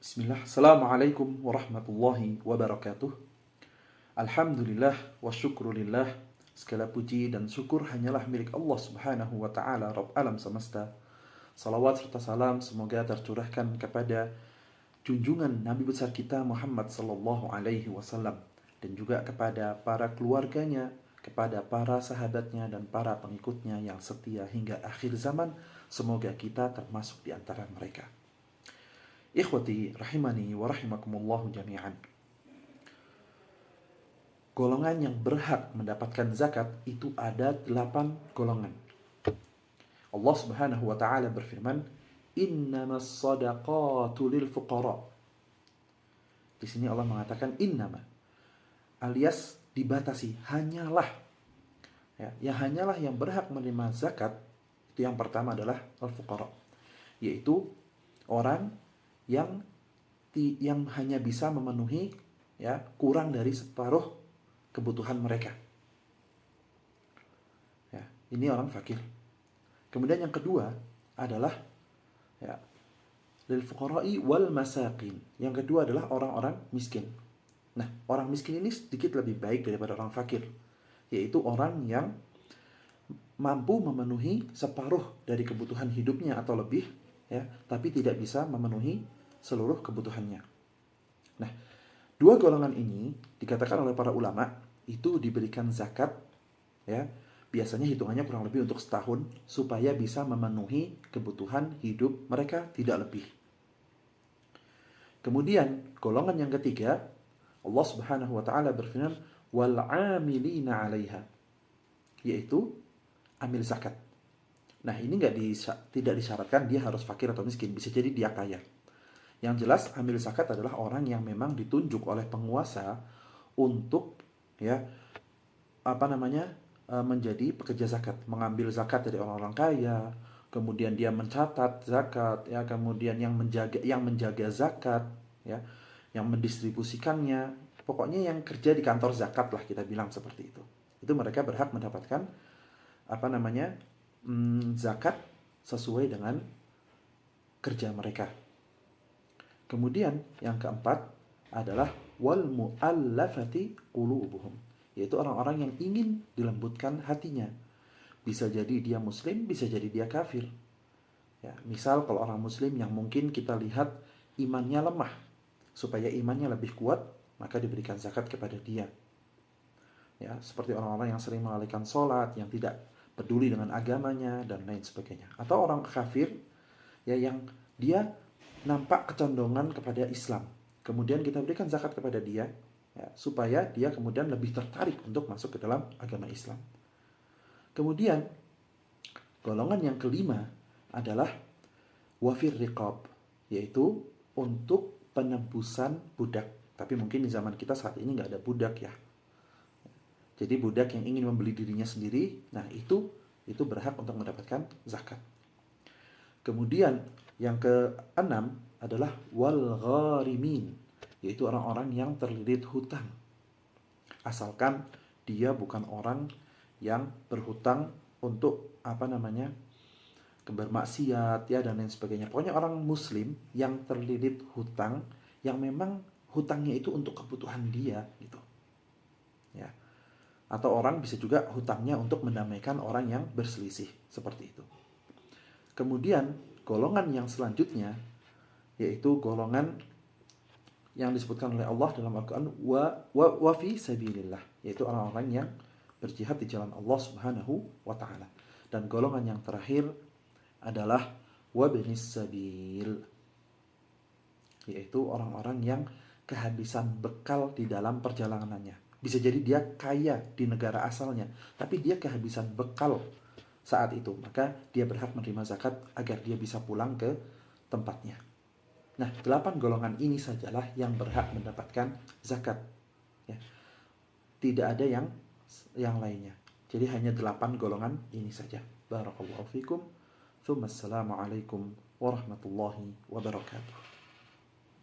Bismillah, Assalamualaikum warahmatullahi wabarakatuh. Alhamdulillah wa syukrulillah. Segala puji dan syukur hanyalah milik Allah subhanahu wa ta'ala, Rabb alam semesta. Salawat serta salam semoga tercurahkan kepada junjungan Nabi besar kita Muhammad sallallahu alaihi wasallam, dan juga kepada para keluarganya, kepada para sahabatnya dan para pengikutnya yang setia hingga akhir zaman. Semoga kita termasuk di antara mereka. Ikhwati rahimani wa rahimakumullahu jami'an. Golongan yang berhak mendapatkan zakat itu ada 8 golongan. Allah subhanahu wa ta'ala berfirman, innamas sadaqatu lil fuqara. Di sini Allah mengatakan innama, alias dibatasi, hanyalah. Ya, hanyalah yang berhak menerima zakat itu yang pertama adalah al-fuqara, yaitu orang yang hanya bisa memenuhi kurang dari separuh kebutuhan mereka. Ya, ini orang fakir. Kemudian yang kedua adalah lil fuqara'i wal masakin. Yang kedua adalah orang-orang miskin. Nah, orang miskin ini sedikit lebih baik daripada orang fakir, yaitu orang yang mampu memenuhi separuh dari kebutuhan hidupnya atau lebih, tapi tidak bisa memenuhi seluruh kebutuhannya. Nah, dua golongan ini dikatakan oleh para ulama itu diberikan zakat, biasanya hitungannya kurang lebih untuk setahun supaya bisa memenuhi kebutuhan hidup mereka, tidak lebih. Kemudian golongan yang ketiga, Allah Subhanahu wa taala berfirman wal 'amilina 'alaiha, yaitu amil zakat. Nah, ini tidak disyaratkan dia harus fakir atau miskin, bisa jadi dia kaya. Yang jelas amil zakat adalah orang yang memang ditunjuk oleh penguasa untuk menjadi pekerja zakat, mengambil zakat dari orang-orang kaya, kemudian dia mencatat zakat, kemudian yang menjaga zakat, yang mendistribusikannya, pokoknya yang kerja di kantor zakat lah, kita bilang seperti itu. Itu mereka berhak mendapatkan zakat sesuai dengan kerja mereka. Kemudian yang keempat adalah wal mu'allafati qulubuhum, yaitu orang-orang yang ingin dilembutkan hatinya. Bisa jadi dia muslim, bisa jadi dia kafir. Misal kalau orang muslim yang mungkin kita lihat imannya lemah, supaya imannya lebih kuat, maka diberikan zakat kepada dia. Seperti orang-orang yang sering mengalihkan sholat, yang tidak peduli dengan agamanya dan lain sebagainya. Atau orang kafir yang dia nampak kecondongan kepada Islam, kemudian kita berikan zakat kepada dia, supaya dia kemudian lebih tertarik untuk masuk ke dalam agama Islam. Kemudian golongan yang kelima adalah wafir riqab, yaitu untuk penebusan budak. Tapi mungkin di zaman kita saat ini nggak ada budak ya. Jadi budak yang ingin membeli dirinya sendiri, nah itu berhak untuk mendapatkan zakat. Kemudian yang keenam adalah wal gharimin, yaitu orang-orang yang terlilit hutang. Asalkan dia bukan orang yang berhutang untuk bermaksiat dan lain sebagainya. Pokoknya orang muslim yang terlilit hutang, yang memang hutangnya itu untuk kebutuhan dia gitu. Atau orang bisa juga hutangnya untuk mendamaikan orang yang berselisih, seperti itu. Kemudian golongan yang selanjutnya yaitu golongan yang disebutkan oleh Allah dalam Al-Quran wa fi sabilillah, yaitu orang-orang yang berjihad di jalan Allah Subhanahu wa ta'ala. Dan golongan yang terakhir adalah wa binis sabil, yaitu orang-orang yang kehabisan bekal di dalam perjalanannya. Bisa jadi dia kaya di negara asalnya, tapi dia kehabisan bekal saat itu, maka dia berhak menerima zakat agar dia bisa pulang ke tempatnya. Nah, 8 golongan ini sajalah yang berhak mendapatkan zakat. Tidak ada yang lainnya. Jadi hanya 8 golongan ini saja. Barakallahu fikum. Tsumma assalamu alaikum warahmatullahi wabarakatuh.